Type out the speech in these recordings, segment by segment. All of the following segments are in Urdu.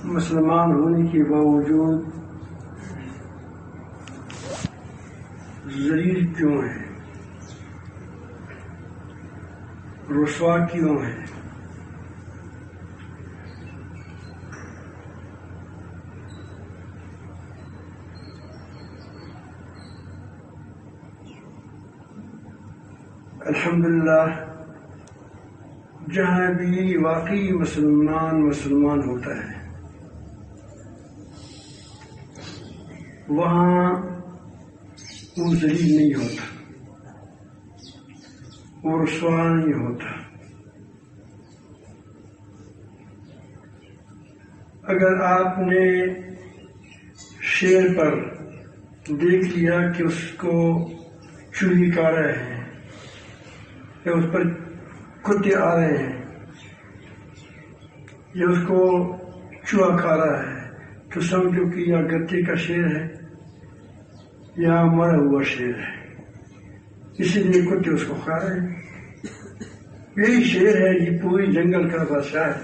مسلمان ہونے کے باوجود ذلیل کیوں ہیں، رسوا کیوں ہیں؟ الحمدللہ جہاں بھی واقعی مسلمان ہوتا ہے وہاں وہ ذلیل نہیں ہوتا، وہ رسوا نہیں ہوتا۔ اگر آپ نے شیر پر دیکھ لیا کہ اس کو چوہے کھا رہے ہیں یا اس پر کتے آ رہے ہیں یا اس کو چوہا کھا رہا ہے تو سمجھو کہ یا گدے کا شیر ہے یا مرا ہوا شیر ہے، اسی لیے کتے اس کو کھا رہے ہیں۔ یہی شیر ہے، یہ پوری جنگل کا بادشاہ ہے،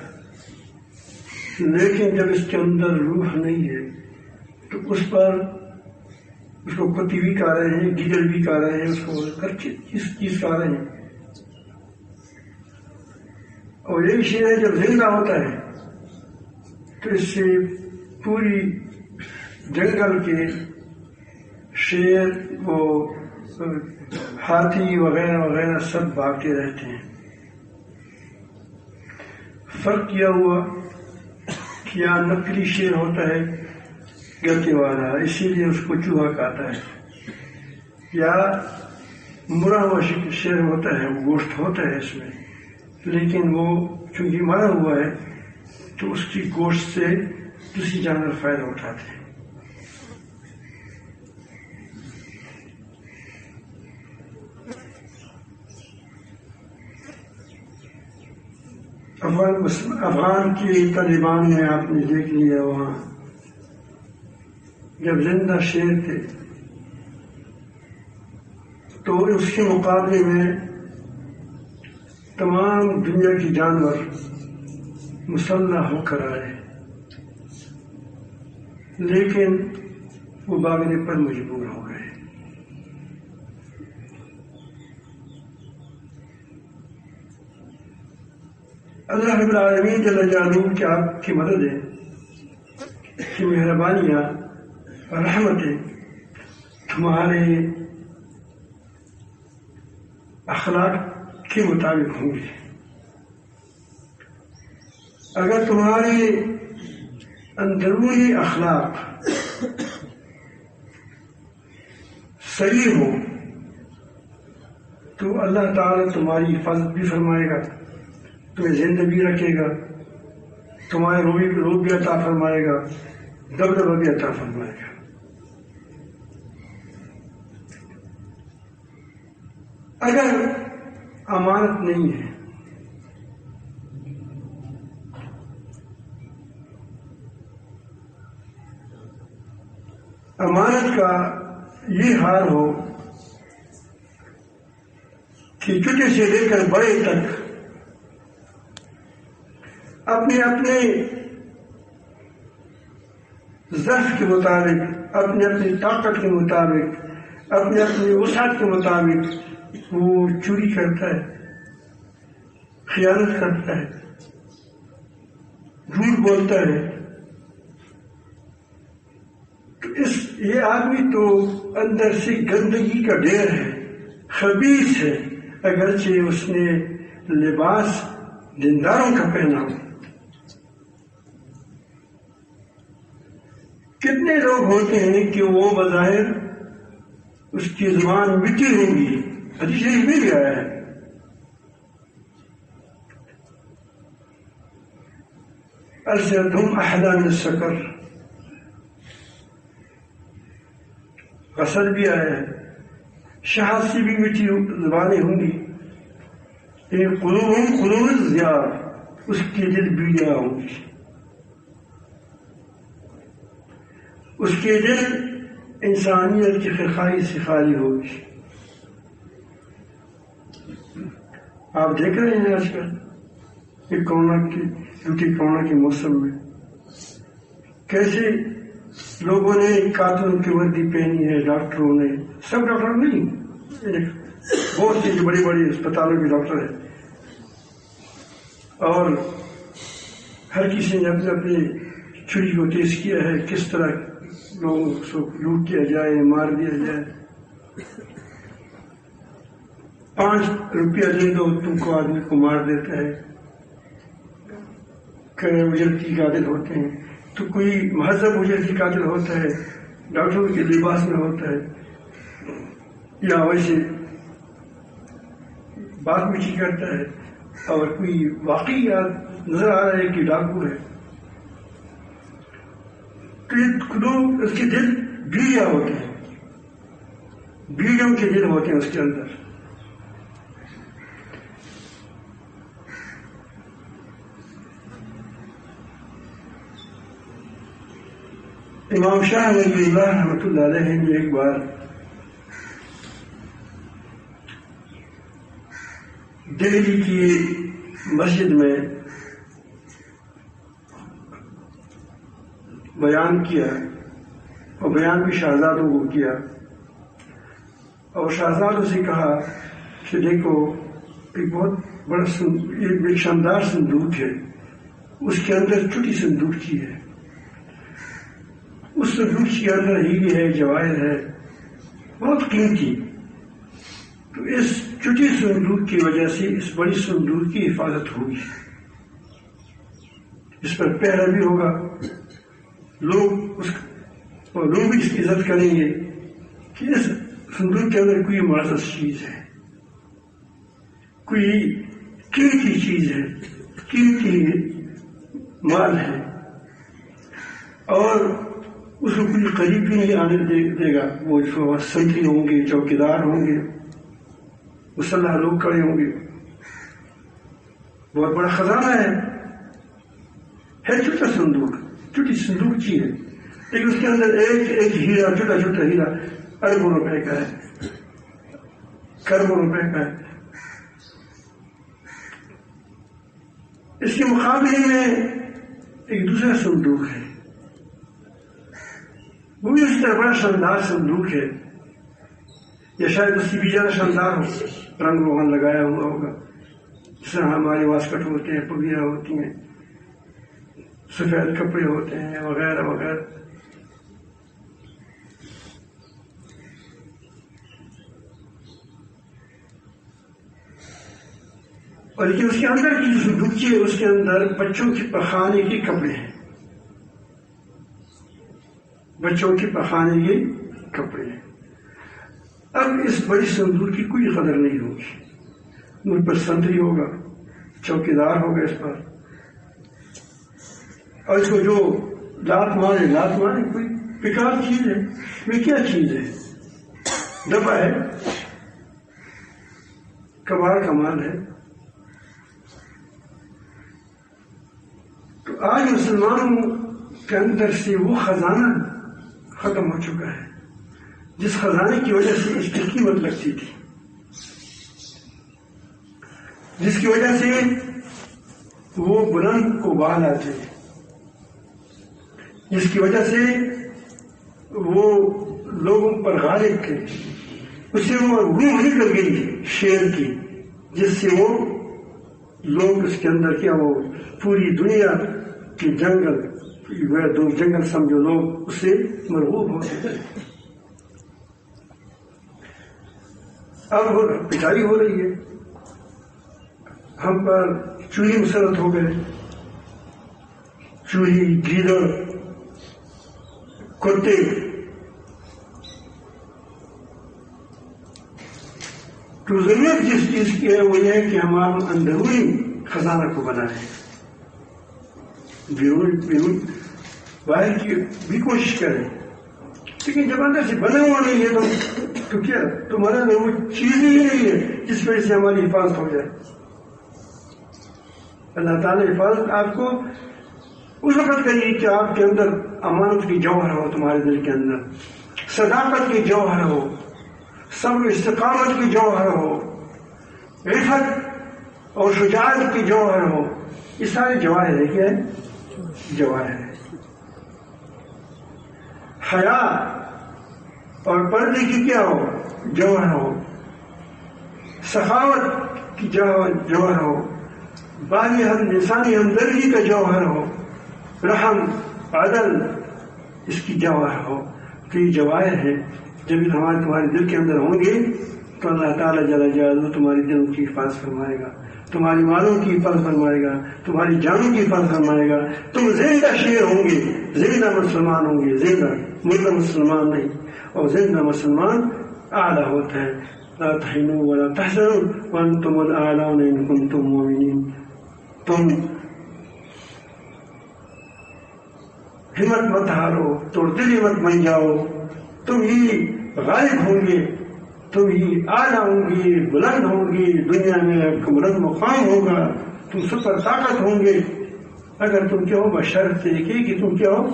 لیکن جب اس کے اندر روح نہیں ہے تو اس کو کتے بھی کھا رہے ہیں، گیدڑ بھی کھا رہے ہیں، اس کو ہر چیز کھا رہے ہیں۔ اور یہی شیر ہے جب زندہ ہوتا ہے تو اس سے پوری جنگل کے شیر وہ ہاتھی وغیرہ وغیرہ سب بھاگتے رہتے ہیں۔ فرق کیا ہوا کہ یہاں نقلی شیر ہوتا ہے گدے والا، اسی لیے اس کو چوہا کھاتا ہے، یا مرا ہوا شیر ہوتا ہے، وہ گوشت ہوتا ہے اس میں، لیکن وہ چونکہ مرا ہوا ہے تو اس کی گوشت سے دوسری جانور فائدہ اٹھاتے ہیں۔ افغان کے طالبان میں آپ نے دیکھ لیا، وہاں جب زندہ شیر تھے تو اس کے مقابلے میں تمام دنیا کے جانور مسلح ہو کر آئے، لیکن وہ بھاگنے پر مجبور ہو گئے۔ اللہ رب العالمین جل جلالہ کہ آپ کی مدد ہے، کہ مہربانیاں اور رحمتیں تمہارے اخلاق کے مطابق ہوں گی۔ اگر تمہارے اندرونی اخلاق صحیح ہو تو اللہ تعالیٰ تمہاری حفاظت بھی فرمائے گا، تمہیں زندہ بھی رکھے گا، تمہارے روح بھی عطا فرمائے گا، دبدبہ بھی عطا فرمائے گا۔ اگر امانت نہیں ہے، امانت کا یہ حال ہو کہ چھوٹے سے لے کر بڑے تک اپنے ضعف کے مطابق، اپنی طاقت کے مطابق، اپنی وسعت کے مطابق وہ چوری کرتا ہے، خیانت کرتا ہے، جھوٹ بولتا ہے، تو یہ آدمی تو اندر سے گندگی کا ڈھیر ہے، خبیث ہے، اگرچہ اس نے لباس دینداروں کا پہنا ہو۔ کتنے لوگ ہوتے ہیں کہ وہ بظاہر اس کی زبان میٹھی ہوں گی، حدیث شریف میں بھی آیا ہے، السنتهم احلی من السکر، غسل بھی آیا ہے، شہد سے بھی میٹھی زبانیں ہوں گی، قلوبهم قلوب الزیار، اس کے دل بیڑیاں ہوں گی، اس کے دل انسانیت کی خواہی سے خالی ہوگی۔ آپ دیکھ رہے ہیں آج کل یہ کورونا کے موسم میں کیسے لوگوں نے قاتلوں کی وردی پہنی ہے، ڈاکٹروں نے، سب ڈاکٹر نہیں، بہت سے بڑے بڑے اسپتالوں کے ڈاکٹر ہیں، اور ہر کسی نے اپنے اپنے چھری کو تیز کیا ہے کس طرح لوگوں کو لوٹ کیا جائے، مار دیا جائے۔ 5 روپیہ دے دو تم کو آدمی کو مار دیتا ہے، اجرتی قاتل ہوتے ہیں۔ تو کوئی مہذب اجرتی قاتل ہوتا ہے، ڈاکٹروں کے لباس میں ہوتا ہے، یا ویسے بات میٹھی کرتا ہے، اور کوئی واقعی نظر آ رہا ہے کہ ڈاکو ہے، تو لوگ اس کے دل بیجا ہوتے ہیں، بیجوں کے دل ہوتے ہیں اس کے اندر۔ امام شاہ ولی اللہ رحمۃ اللہ علیہ نے ایک بار دہلی کی مسجد میں بیان کیا، اور بیان بھی شہزادوں کو کیا، اور شہزادوں سے کہا کہ دیکھو ایک بہت بڑا ایک شاندار صندوق ہے، اس کے اندر چھوٹی صندوقچی ہے، اس صندوق کے اندر ہیرے ہے، جواہر ہے، بہت قیمتی۔ تو اس چھوٹی صندوق کی وجہ سے اس بڑی صندوق کی حفاظت ہوگی، اس پر پہرا بھی ہوگا، لوگ بھی اس کی عزت کریں گے کہ اس صندوق کے اندر کوئی معزز چیز ہے، کوئی قیمتی چیز ہے، قیمتی مال ہے، اور اس کو کوئی قریب بھی نہیں آنے دے گا۔ وہ سنتری ہوں گے، چوکیدار ہوں گے، مسلح لوگ کھڑے ہوں گے، بہت بڑا خزانہ ہے چھوٹا صندوق، چھوٹی صندوق چی ہے، لیکن اس کے اندر ایک ہیرا، چھوٹا چھوٹا ہیرا اربوں روپے کا ہے، کروڑوں روپے کا ہے۔ اس کے مقابلے میں ایک دوسرا صندوق ہے، وہ بھی اس طرح بڑا شاندار صندوق ہے، یا شاید اس کی بھی زیادہ شاندار ہو، رنگ روغن لگایا ہوا ہوگا، جس طرح ہمارے واسکٹ ہوتے ہیں، پگڑیاں ہوتی ہیں، سفید کپڑے ہوتے ہیں، وغیرہ وغیرہ۔ اور لیکن اس کے اندر کی جو صندوقچی ہے، اس کے اندر بچوں کے پخانے کے کپڑے ہیں، بچوں کے پخانے کے کپڑے ہیں۔ اب اس بڑی صندوق کی کوئی قدر نہیں ہوگی، ان پر سنتری ہوگا، چوکیدار ہوگا اس پر، اور اس کو جو لات مارے کوئی بیکار چیز ہے، یہ کیا چیز ہے؟ ڈبہ ہے، کباڑ کا مال ہے۔ تو آج مسلمانوں کے اندر سے وہ خزانہ ختم ہو چکا ہے، جس خزانے کی وجہ سے اس کی قیمت لگتی تھی، جس کی وجہ سے وہ بلند کو بالا تھے، جس کی وجہ سے وہ لوگوں پر غالب تھے، اس سے وہ روح نکل گئی شیر کی، جس سے وہ لوگ اس کے اندر کیا، وہ پوری دنیا کے جنگل، دو جنگل سمجھو، لوگ اس سے مرغوب ہوتے تھے۔ اب پٹائی ہو رہی ہے، ہم پر چوہے مسلط ہو گئے، چوہے، گیدڑ، کتے، تو ضرورت جس چیز کی ہے وہ یہ ہے کہ ہم اندرونی خزانہ کو بنائیں، بیرون باہر کی بھی کوشش کریں، لیکن جب اندر سے بنا ہوا نہیں ہے تو کیا تمہارے اندر وہ چیز ہی نہیں ہے جس وجہ سے ہماری حفاظت ہو جائے۔ اللہ تعالیٰ حفاظت آپ کو اس وقت کریے کہ آپ کے اندر امانت کی جوہر ہو، تمہارے دل کے اندر صداقت کی جوہر ہو، صبر استقامت کی جوہر ہو، عفت اور شجاعت کی جوہر ہو، یہ سارے جواہر ہے. کیا ہے؟ جواہر ہے. حیا اور پردے کی کیا ہو؟ جوہر ہو. سخاوت کی جوہر ہو. باقی انسانی ہمدردی کا جوہر ہو. رحم عدل اس کی جوہر ہو. تو یہ جواہر ہے. جب تمہارے دل کے اندر ہوں گے تو اللہ تعالیٰ جل جلالہ تمہاری دلوں کی حفاظت فرمائے گا, تمہاری مالوں کی حفاظت فرمائے گا, تمہاری جانوں کی حفاظت فرمائے گا. تم زندہ شیر ہوں گے, زندہ مسلمان ہوں گے, زندہ مردہ مسلمان نہیں. اور زندہ مسلمان اعلیٰ ہوتا ہے. لا تہنوا ولا تحزنوا وانتم الاعلون ان کنتم مؤمنین. تم ہمت مت ہارو, توڑ دلی مت بن جاؤ. تم ہی غالب ہوں گے, تم ہی اعلیٰ ہوں گے, بلند ہوں گے, دنیا میں آپ کا بلند مقام ہوگا, تم سپر طاقت ہوں گے اگر تم کیا ہو بشرط کہ تم کیا ہو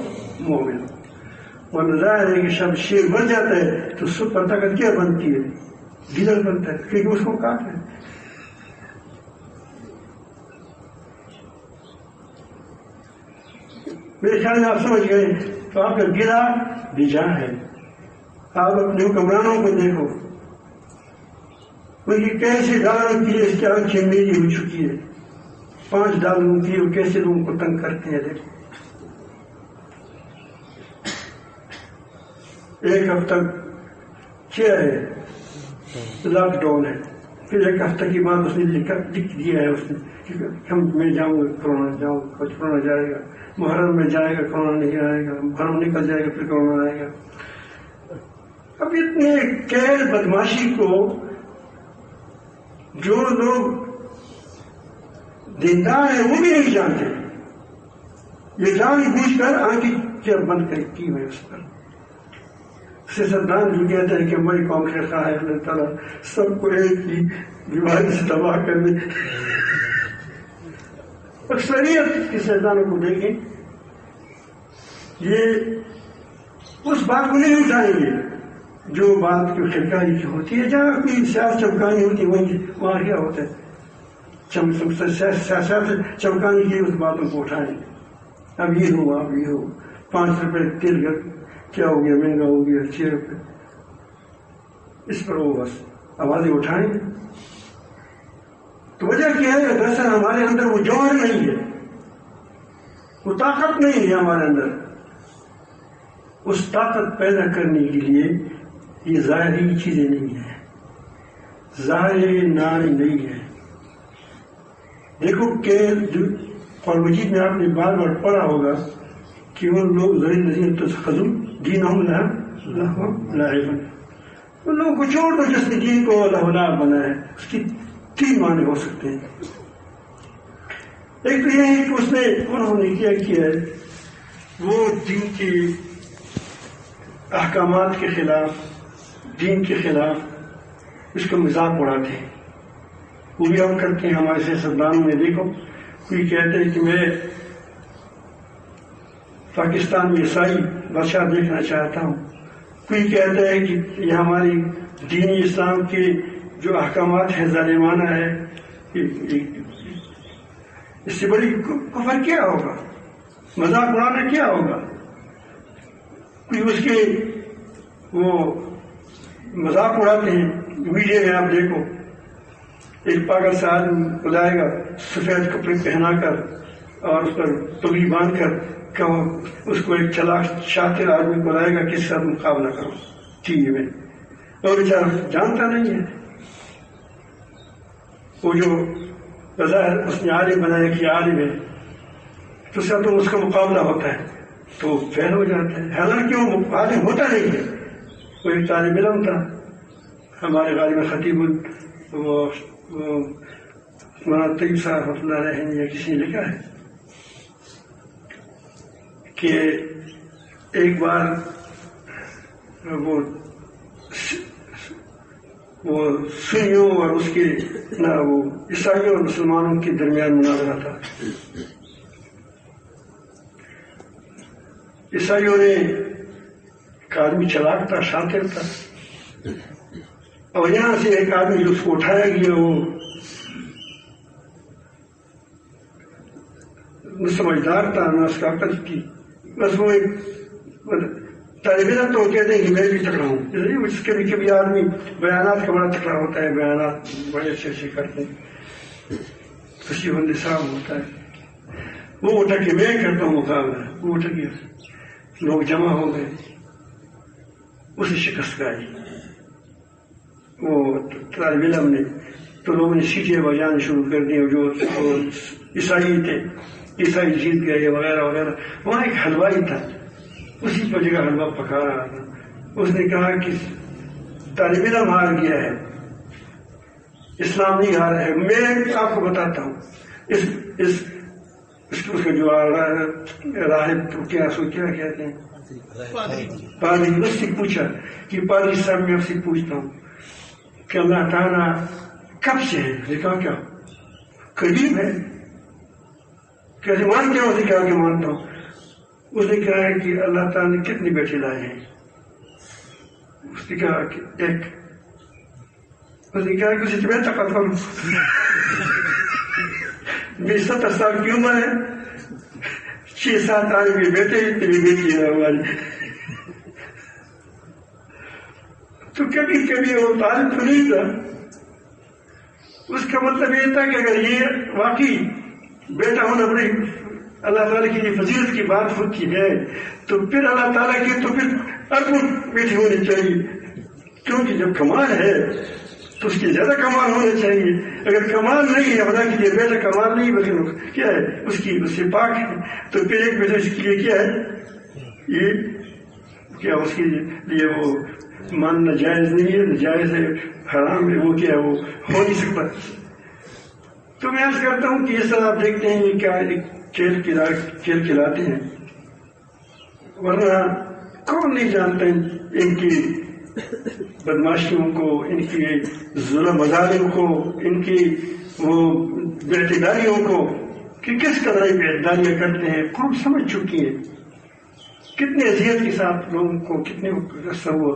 مومن. اور ظاہر ہے کہ شب شیر بن جاتا ہے تو سپر طاقت کیا بنتی ہے؟ گیلر بنتا ہے, کیونکہ اس کو کاٹ ہے. میرے خیال میں آپ سمجھ گئے. تو آپ کا گلا بیجان ہے. آپ اپنے حکمرانوں کو دیکھو, ان کی کیسے ڈالروں کی اس کی آنکھیں میری ہو چکی ہے. 5 ڈالروں کی وہ کیسے لوگوں کو تنگ کرتے ہیں. دیکھو ایک ہفتہ کیا ہے لاک ڈاؤن ہے, پھر ایک ہفتہ کی بعد اس نے لکھ دیا ہے اس نے میں جاؤں گا کرونا جاؤں گا, کچھ کرونا جائے گا, محرم میں جائے گا کرونا نہیں آئے گا, محرم نکل جائے گا پھر کرونا آئے گا. اب اتنے غیر بدماشی کو جو لوگ دیندار ہیں وہ بھی نہیں جانتے. یہ جان بوجھ کر آنکھیں کیا بند کر کی ہوئی اس پر. سیاستدان جو کہتے ہیں کہ ہماری قوم کے خواہ ہے اللہ تعالیٰ سب کو ایک ہی بیماری سے تباہ کر دے. اکثریت کے سیاستدانوں کو دیکھیں, یہ اس بات کو نہیں اٹھائیں گے جو بات کی خرکاری کی ہوتی ہے. جہاں کوئی سیاست چمکانی ہوتی ہے وہاں کیا ہوتا ہے سیاست چمکانی کی اس باتوں کو اٹھائیں. اب یہ ہو, اب یہ ہو, 5 روپے تیل کا کیا ہو گیا, مہنگا ہو گیا 6 روپے, اس پر وہ بس آوازیں اٹھائیں. تو وجہ کیا ہے؟ دراصل ہمارے اندر وہ جوہر نہیں ہے, وہ طاقت نہیں ہے ہمارے اندر. اس طاقت پیدا کرنے کے لیے یہ ظاہری چیزیں نہیں ہیں, ظاہر ناری نہیں ہے. دیکھو کہ قرآن مجید میں آپ نے بار بار پڑھا ہوگا کہ وہ لوگ الذین اتخذوا دینہم لعبا, ان لوگوں کو چھوڑ دو جس نے دین کو لہو لعب بنا ہے. اس کی 3 معنی ہو سکتے ہیں. ایک تو یہ ہے کہ انہوں نے کیا کیا ہے, وہ دین کے احکامات کے خلاف, دین کے خلاف اس کا مذاق اڑاتے ہیں. وہ بھی ہم کرتے ہیں ہمارے سیاستدانوں میں. دیکھو کوئی کہتے ہیں کہ میں پاکستان میں عیسائی بادشاہ دیکھنا چاہتا ہوں, کوئی کہتا ہے کہ یہ ہماری دینی اسلام کے جو احکامات ہیں ظالمانہ ہے. اس سے بڑی کفر کیا ہوگا, مذاق اڑانا کیا ہوگا. کوئی اس کے وہ مذاق اڑاتے ہیں. میڈیا میں آپ دیکھو ایک پاگل سا آدمی بلائے گا سفید کپڑے پہنا کر اور اس پر پگڑی باندھ کر کہ اس کو ایک چلاک شاطر آدمی بلائے گا کس ساتھ مقابلہ کرو ٹی وی میں, اور بیچارہ جانتا نہیں ہے. وہ جو بظاہر اس نے عالم بنایا کہ عالم ہے تو اس کا مقابلہ ہوتا ہے تو فیل ہو جاتا ہے. حالانکہ وہ عالم ہوتا نہیں ہے, وہ ایک طالب علم تھا. ہمارے غالب خطیب مولانا طیب صاحب رحمۃ اللہ علیہ نے کسی نے لکھا ہے کہ ایک بار وہ سنیوں اور اس کے وہ عیسائیوں اور مسلمانوں کے درمیان مناظرہ تھا. عیسائیوں نے ایک آدمی چلاک تھا, شاطر تھا, اور یہاں سے ایک آدمی جو اس کو اٹھایا گیا وہ وہ سمجھدار تھا، نہ اس کا عقل کی، بس وہ طالب علم تو کہتے ہیں کہ میں بھی تکڑا ہوں، اس کے بھی کبھی آدمی بیانات کا بڑا تکڑا ہوتا ہے، بیانات بڑے اچھے اچھے کرتے ہیں، خوشی بند صاحب ہوتا ہے، وہ اٹھا کہ میں کرتا ہوں مقابلہ، وہ اٹھا کہ لوگ جمع ہو گئے، اسے شکست گائی، وہ طالب علم نے، تو لوگوں نے سیٹیں بجانا شروع کر دی، جو عیسائی تھے، عیسائی جیت گئے وغیرہ وغیرہ۔ وہاں ایک حلوائی تھا، اسی پر جگہ حلوہ پکا رہا تھا، اس نے کہا کہ طالب علم ہار گیا ہے، اسلام نہیں ہارا ہے، میں آپ کو بتاتا ہوں، اس کا جو راہب کیا کہتے ہیں پادری، اس سے پوچھا کہ پادری صاحب میں آپ سے پوچھتا ہوں کہ اللہ تعالیٰ کب سے ہے؟ نے کہا کیا قریب ہے؟ کیسے مانتے ہو؟ کہا کہ مانتا ہوں۔ اس نے کہا ہے کہ اللہ تعالیٰ نے کتنے بیٹے لائے ہیں؟ اس نے کہا کہ ایک۔ اس نے کہا کہ اسے میں طاقت کروں، 20-70 سال کی عمر ہے، 6-7 آدمی بیٹے، اتنی بیٹی ہے ہماری۔ تو کبھی کبھی وہ طالب تو نہیں تھا، اس کا مطلب یہ تھا کہ اگر یہ واقعی بیٹا ہونا بڑی اللہ تعالیٰ کی فضیلت کی بات ہوتی ہے، تو پھر اللہ تعالیٰ کی تو پھر اربوں بیٹی ہونی چاہیے، کیونکہ جب کمال ہے تو اس کی زیادہ کمال ہونا چاہیے۔ اگر کمال نہیں ہے، خدا کے لیے بیٹا کمال نہیں بلکہ کیا ہے اس سے پاک ہے، تو پھر ایک بیٹا اس کے لیے کیا ہے، یہ کیا اس کے لیے وہ ماننا جائز نہیں ہے، ناجائز ہے، حرام ہے، وہ کیا ہے، وہ ہو نہیں سکتا۔ تو میں عرض کرتا ہوں کہ اس طرح آپ دیکھتے ہیں یہ کیا کھیل کھلاتے ہیں، ورنہ کون نہیں جانتے ان کی بدماشیوں کو، ان کی ظلم مظالم کو، ان کی وہ بے اعتداریوں کو، کہ کس قدر بے اعتداریاں کرتے ہیں، قوم سمجھ چکی ہے، کتنے اذیت کے ساتھ لوگوں کو کتنے ہوا۔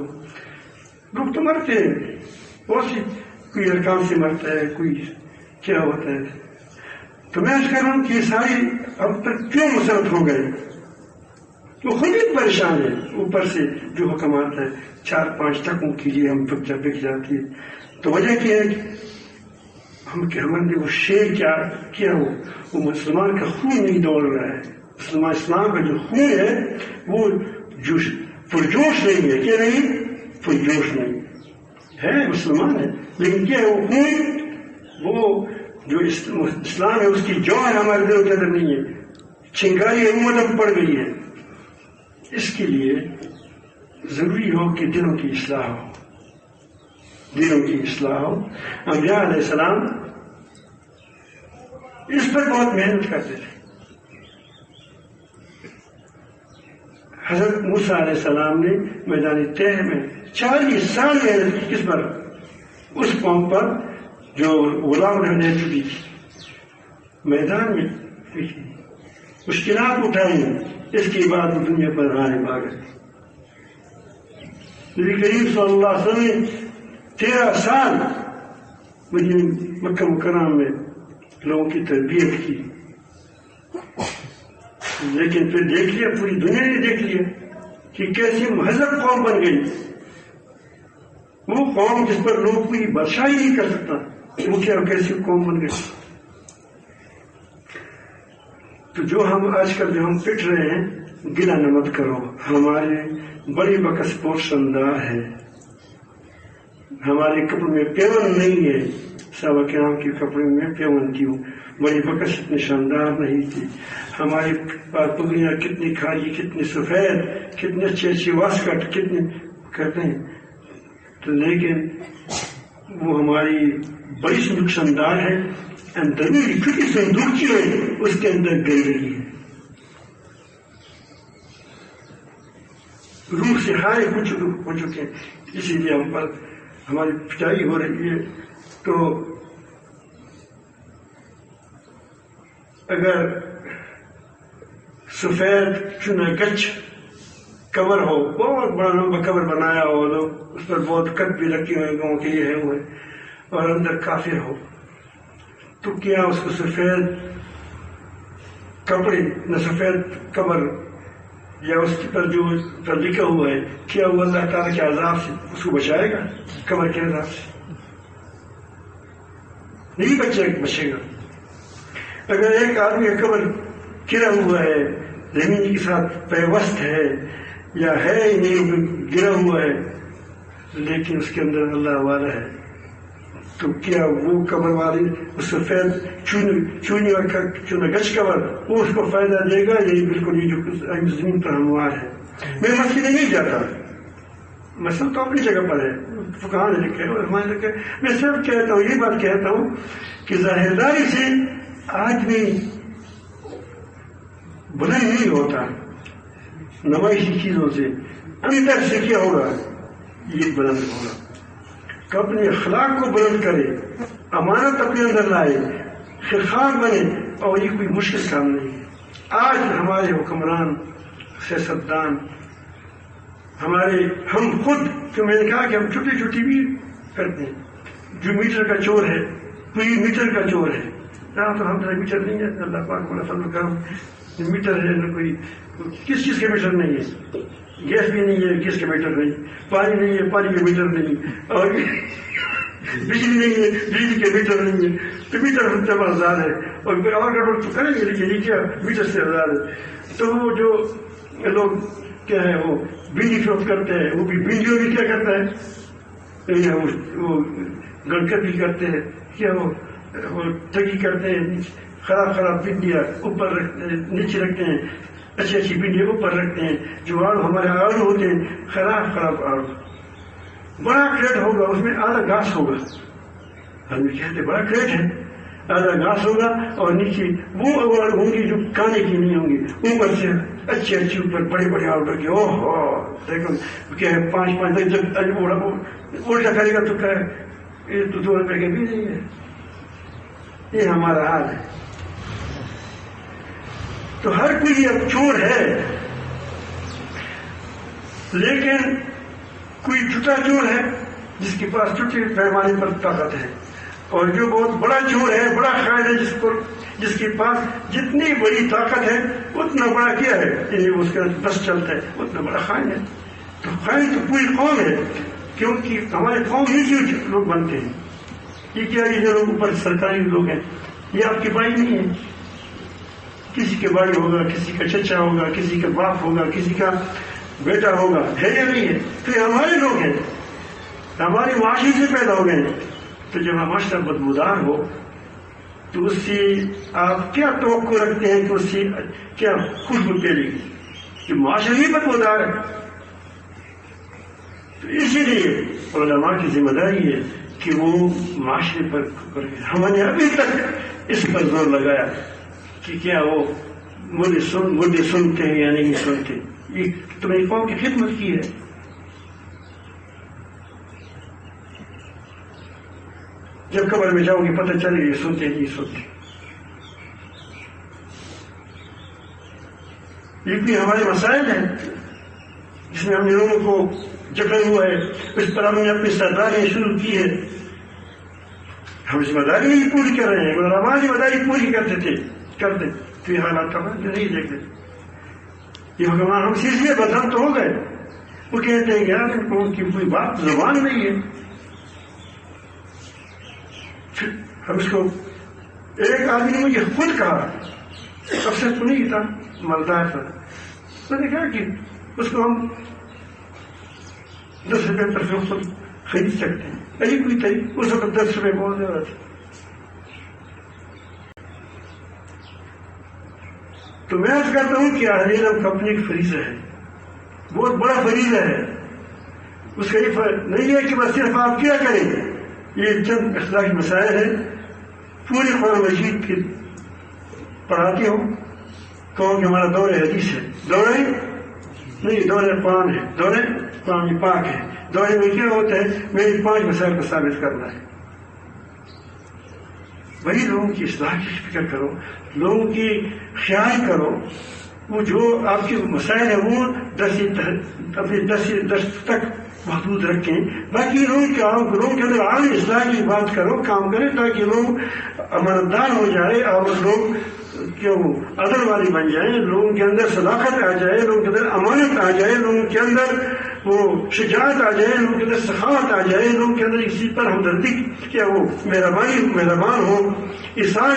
لوگ تو مرتے ہیں، بہت سی، کوئی ارکان سے مرتا ہے، کوئی کیا ہوتا ہے۔ تو میں کہہ رہا ہوں کہ یہ ساری اب تک کیوں مسلط ہو گئے؟ وہ خود ہی پریشان ہے، اوپر سے جو حکم آتا ہے 4-5 ٹکوں کیجیے، ہم پک جاتی ہے۔ تو وجہ کیا ہے کہ ہم نے وہ شیر کیا کیا، وہ مسلمان کا خون نہیں دوڑ رہا ہے، اسلام کا جو خون ہے وہ پرجوش نہیں ہے، کیا نہیں پرجوش نہیں ہے، مسلمان ہے، لیکن کیا ہے وہ خون، وہ جو اسلام ہے اس کی جوہر ہمارے دلوں کے اندر نہیں ہے، چنگاری امت پڑ گئی ہے۔ اس کے لیے ضروری ہو کہ دلوں کی اصلاح ہو، دلوں کی اصلاح ہو۔ انبیاء علیہ السلام اس پر بہت محنت کرتے تھے۔ حضرت موسیٰ علیہ السلام نے میدان طے میں 40 سال محنت کی، کس پر؟ اس قوم پر جو غلام رہنے چکی تھی، میدان میں مشکلات اٹھائی، اس کے بعد دنیا پر غالب آ گئے۔ نبی کریم صلی اللہ علیہ وسلم نے 13 سال مکہ مکرمہ میں لوگوں کی تربیت کی، لیکن پھر دیکھ لیا، پوری دنیا نے دیکھ لیا کہ کیسی مہذب قوم بن گئی۔ وہ قوم جس پر لوگ کوئی بادشاہی نہیں کر سکتا، وہ کیا کیسی قوم بن گئی۔ تو جو ہم آج کل جو ہم پٹ رہے ہیں، گلا نہ مت کرو، ہمارے بڑی بکس پوش اندار ہے، ہمارے کپڑے میں پیون نہیں ہے، صحابہ کرام کے کپڑے میں پیون تھی، بڑی بکس اتنی شاندار نہیں تھی، ہماری پگڑیاں کتنی کھاری، کتنی سفید، کتنے اچھے واسکٹ کتنے کرتے ہیں، تو لیکن وہ ہماری بڑی نقصان دار ہے۔ اندرونی چھوٹی صندوقچی ہے، اس کے اندر گندگی ہے، روح سے ہائے ہو چکے ہیں، اسی لیے ہم پر ہماری پٹائی ہو رہی ہے۔ تو اگر سفید چنا گچھ کور ہو، بہت بڑا لمبا کور بنایا ہو، تو اس پر بہت کٹ بھی لگی ہوئے گاؤں کے یہ ہے وہ، اور اندر کافر ہو، تو کیا اس کو سفید کپڑے نہ سفید قبر یا اس پر جو پر لکھا ہوا ہے کیا وہ اللہ تعالیٰ کے عذاب سے اس کو بچائے گا؟ قبر کے عذاب سے نہیں بچے گا. اگر ایک آدمی کا قبر گرا ہوا ہے، زمین کے ساتھ پیوست ہے یا ہے ہی نہیں گرا ہوا ہے، لیکن اس کے اندر اللہ والا ہے، تو کیا وہ قبر والی اس سفید چونی اور گچ قبر وہ اس کو فائدہ دے گا؟ یہی بالکل یہ جو زمین پر ہموار ہے. میں مسجد نہیں جاتا، مسئلہ تو اپنی جگہ پر ہے، فقہاء نے لکھے اور ہمارے لکھے. میں صرف کہتا ہوں، یہ بات کہتا ہوں کہ ظاہرداری سے آدمی بلند نہیں ہوتا، نمائشی چیزوں سے اندر سے کیا ہوگا؟ یہ بلند ہوگا. کہ اپنے اخلاق کو بلند کرے، امانت اپنے اندر لائے، خرخار بنے، اور یہ کوئی مشکل کام نہیں ہے. آج ہمارے حکمران، سیاستدان، ہم خود، جو میں نے کہا کہ ہم چھوٹی چھوٹی بھی کرتے ہیں. جو میٹر کا چور ہے کوئی میٹر کا چور ہے، تو ہم میٹر نہیں ہے. اللہ پاک بڑا فضل کرم، میٹر ہے نہ کوئی کس چیز کا میٹر نہیں ہے. گیس بھی نہیں ہے، گیس کا میٹر نہیں. پانی نہیں ہے، پانی کا میٹر نہیں. اور بجلی نہیں ہے، بجلی کا میٹر نہیں ہے. تو میٹر ہم سے آزاد ہے، اور گڑبڑ تو کریں گے لیکن یہ کیا میٹر سے آزاد ہے. تو وہ جو لوگ کیا ہے وہ بجلی فروخت کرتے ہیں، وہ بھی بجلیوں بھی کیا کرتا ہے، وہ گڑکر بھی کرتے ہیں، کیا وہ ٹھگی کرتے ہیں. خراب بجلیاں اوپر نیچے رکھتے ہیں، اچھی اچھی بجلی اوپر رکھتے ہیں. جو آڑو ہمارے آڑو ہوتے ہیں، خراب آڑو. بڑا کریٹ ہوگا، اس میں آدھا گھاس ہوگا. ہم کہتے بڑا کریٹ ہے، آدھا گھاس ہوگا، اور نیچے وہ آڑو ہوں گی جو کھانے کی نہیں ہوں گی. اوپر سے اچھے اوپر بڑے آڑو رکھے. او ہو دیکھو کیا ہے، 5 جب الٹا کرے گا تو کیا ہے، یہ تو 2 روپے کے بھی نہیں ہے. یہ ہمارا حال ہے. تو ہر کوئی اب چور ہے، لیکن کوئی چھوٹا چور ہے جس کے پاس چھوٹے پیمانے پر طاقت ہے، اور جو بہت بڑا چور ہے، بڑا خائن ہے، جس کے پاس جتنی بڑی طاقت ہے اتنا بڑا کیا ہے، یعنی اس کا بس چلتا ہے، اتنا بڑا خائن ہے. تو خائن تو پوری قوم ہے، کیونکہ ہمارے قوم ہی سے لوگ بنتے ہیں. یہ کیا یہ جو لوگ اوپر سرکاری لوگ ہیں، یہ آپ کے بھائی نہیں ہیں. کسی کے بھائی ہوگا، کسی کا چچا ہوگا، کسی کا باپ ہوگا، کسی کا بیٹا ہوگا، ہے یا نہیں ہے؟ تو یہ ہمارے لوگ ہیں، ہمارے معاشرے سے پیدا ہو گئے. تو جب معاشرہ بدبودار ہو تو اس سے آپ کیا توقع رکھتے ہیں کہ اس سے کیا خوشبو پھیلے گی؟ کہ معاشرہ ہی بدبودار ہے. تو اسی لیے علماء کی ذمہ داری ہے کہ وہ معاشرے پر ہم نے ابھی تک اس پر زور لگایا کہ کیا وہ مجھے سنتے ہیں یا نہیں سنتے. یہ تم نے قوم کی خدمت کی ہے. جب قبر میں جاؤ گے پتہ چلے گا سنتے نہیں سنتے. یہ بھی ہمارے مسائل ہیں جس میں ہم نے لوگوں کو جکڑا ہوا ہے. اس پر ہم نے اپنی سرداریاں شروع کی ہے. ہم ذمہ داری نہیں پوری کر رہے ہیں. ہماری ذمہ داری پوری کرتے تو یہ حالات نہیں دیکھتے. یہ حکمران ہم سلسلے بدم تو ہو گئے. وہ کہتے ہیں یار ان کی کوئی بات زبان نہیں ہے. ہم اس کو ایک آدمی نے مجھے خود کہا، افسر تو نہیں تھا، مالدار تھا. میں نے کہا کہ اس کو ہم 10 روپے پر خود خرید سکتے ہیں. ایسی کوئی تھی اس وقت 10 روپے بہت زیادہ تھا. تو میں عرض کرتا ہوں کہ اہل علم کا اپنی ایک فریضہ ہے، بہت بڑا فریضہ ہے. اس کا یہ نہیں ہے کہ بس صرف آپ کیا کریں. یہ چند اخلاقی مسائل ہیں. پوری قرآن مجید کے پڑھاتے ہو، کہو کہ ہمارا دور حدیث ہے. دورہ نہیں، دور قرآن ہے، دور قرآن پاک ہے. دورے میں کیا ہوتا ہے؟ میری 5 مسائل کو ثابت کرنا ہے. وہی لوگوں کی اصلاح کی فکر کرو، لوگوں کی خیال کرو. وہ جو آپ کے مسائل ہیں وہ 10 تک محدود رکھیں. باقی لوگوں کے اندر عام اصلاح کی بات کرو، کام کریں تاکہ لوگ امانتدار ہو جائے اور لوگ کہ وہ عدل والی بن جائیں، لوگوں کے اندر صداقت آ جائے، لوگوں کے اندر امانت آ جائے، لوگوں کے اندر وہ شجاعت آ جائے، لوگوں کے اندر سخاوت آ جائے، لوگوں کے اندر اسی پر ہمدردی کیا وہ مہربان ہو، اثار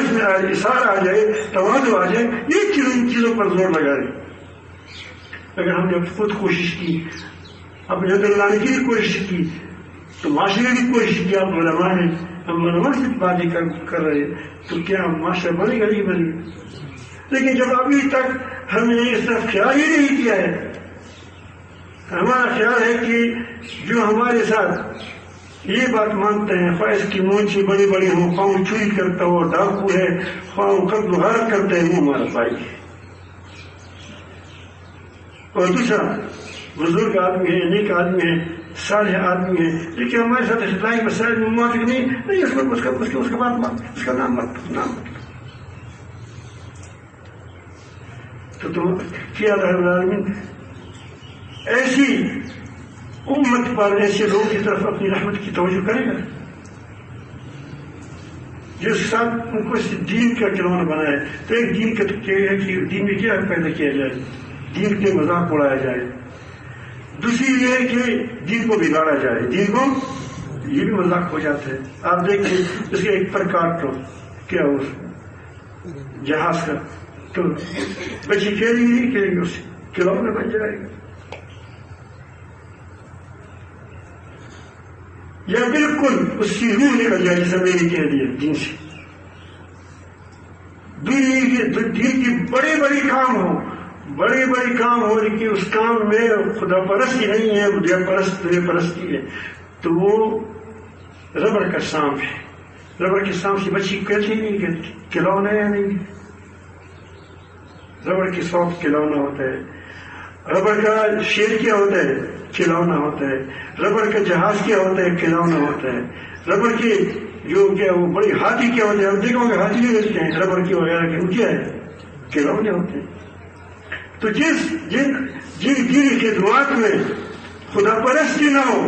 آ جائے، تواضع آ جائے، یہ ان چیزوں پر زور لگا رہے. اگر ہم نے خود کوشش کی، اپنے اندر لانے کی بھی کوشش کی، تو معاشرے نے بھی کوشش کی. آپ علماء ہیں، ہم علماء سے باتیں کر رہے ہیں، تو کیا معاشرہ بنے گا؟ نہیں بنے گا. لیکن جب ابھی تک ہم نے اس طرف خیال ہی نہیں کیا ہے، ہمارا خیال ہے کہ جو ہمارے ساتھ یہ بات مانتے ہیں، خواہ اس کی مونچھیں بڑی بڑی ہوں، خواہ چوری کرتا ہو، ڈاکو ہے، خواہ قتل و غارت کرتے ہیں، وہ ہمارا بھائی ہے. اور دوسرا بزرگ آدمی ہے، نیک آدمی ہے، صالح آدمی ہے، لیکن ہمارے ساتھ اخلاقی مسائل میں موافق نہیں، اس کا بات مت، اس کا نام مت. تو تم کیا اللہ رب العالمین ایسی امت پر، ایسے لوگوں کی طرف اپنی رحمت کی توجہ کرے گا جس ساتھ ان کو اس دین کا کھلونا بنائے. تو ایک دین کا ہے کہ دین میں کیا پیدا کیا جائے، دین کے مذاق اڑایا جائے. دوسری یہ ہے کہ دین کو بگاڑا جائے، دین کو، یہ بھی مذاق ہو جاتا ہے. آپ دیکھیں اس کے ایک پر کاٹ لو کیا اس جہاز کا، تو بچے کھیلیں گے نہیں کھیلیں گے، اس کھلونا بن جائے گا. یا بالکل اس کی روح نکل جائے، جیسے میں نے کہہ دیا دین سے. دین کی بڑے بڑے کام ہو، بڑے بڑے کام ہو، لیکن اس کام میں خدا پرستی نہیں ہے، دنیا پرستی ہے، تو وہ ربڑ کا سانپ ہے. ربڑ کے سانپ سے بچی کہتی نہیں کہ کھلونا ہے، نہیں. ربڑ کے سانپ کھلونا ہوتا ہے. ربڑ کا شیر کیا ہوتا ہے؟ کھلونا ہوتا ہے. ربڑ کا جہاز کیا ہوتا ہے؟ کھلونا ہوتا ہے. ربڑ کے جو کیا وہ بڑی ہاتھی کیا ہوتے ہیں، ہم دیکھو گے ہاتھی بھی ملتے ہیں ربڑ کے وغیرہ کے، وہ کیا ہے؟ کھلونے ہوتے ہیں. تو جن دین کے دعات میں خدا پرستی نہ ہو،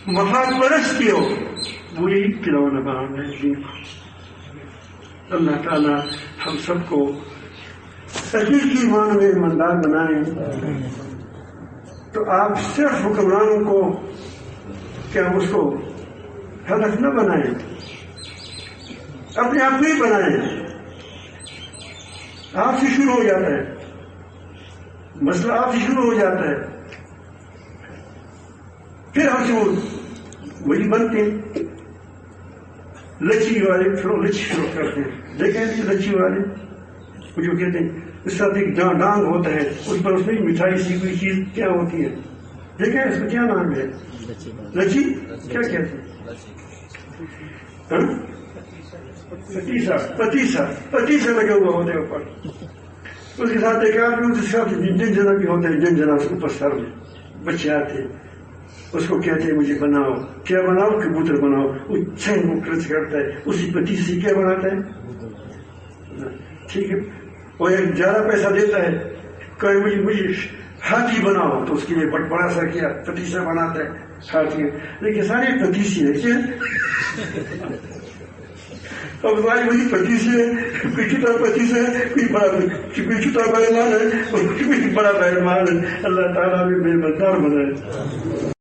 مفاد پرستی ہو، وہی کھلونا بنانا ہے دین کو. اللہ تعالیٰ ہم سب کو حقیقی معنی میں ایماندار بنائیں. تو آپ صرف حکمرانوں کو کیا اس کو ہدف نہ بنائیں، اپنے آپ نہیں بنائیں. آپ سے شروع ہو جاتا ہے مسئلہ، آپ سے شروع ہو جاتا ہے، پھر ہم سے وہی بنتے ہیں لچی والے، پھر لچی شروع کرتے ہیں. دیکھیں لچی والے وہ جو کہتے ہیں اس ساتھ ایک ڈانگ ہوتا ہے، اس پر اس میں مٹھائی سی کوئی چیز کیا ہوتی ہے، دیکھیں اس کو کیا نام ہے؟ لچی. کیا کہتے ہیں؟ پتیسا لگا ہوا ہوتا ہے اوپر. اس کے ساتھ ایک آدمی اس کے ساتھ جن جنا بھی ہوتا ہے، جن جنا اس اوپر سر میں بچے آتے ہیں، اس کو کہتے ہیں مجھے بناؤ. کیا بناؤ؟ کبوتر بناؤ. وہ چھن کو کرچ کرتا ہے، اسی پتیسے سے کیا بناتا ہے؟ ٹھیک ہے. وہ ایک زیادہ پیسہ دیتا ہے، کہ مجھے ہاتھی بناؤ، تو اس کے لیے بڑا سا کیا پتیسا بناتا ہے ہاتھی. لیکن سارے پتیسے ہے کیا؟ اب ہماری وہی پتیسے ہے، کوئی چھوٹا پتیسا ہے، کوئی چھوٹا بیمان ہے، اور کوئی بڑا بیمان ہے. اللہ تعالیٰ بھی میرے مددگار بنائے.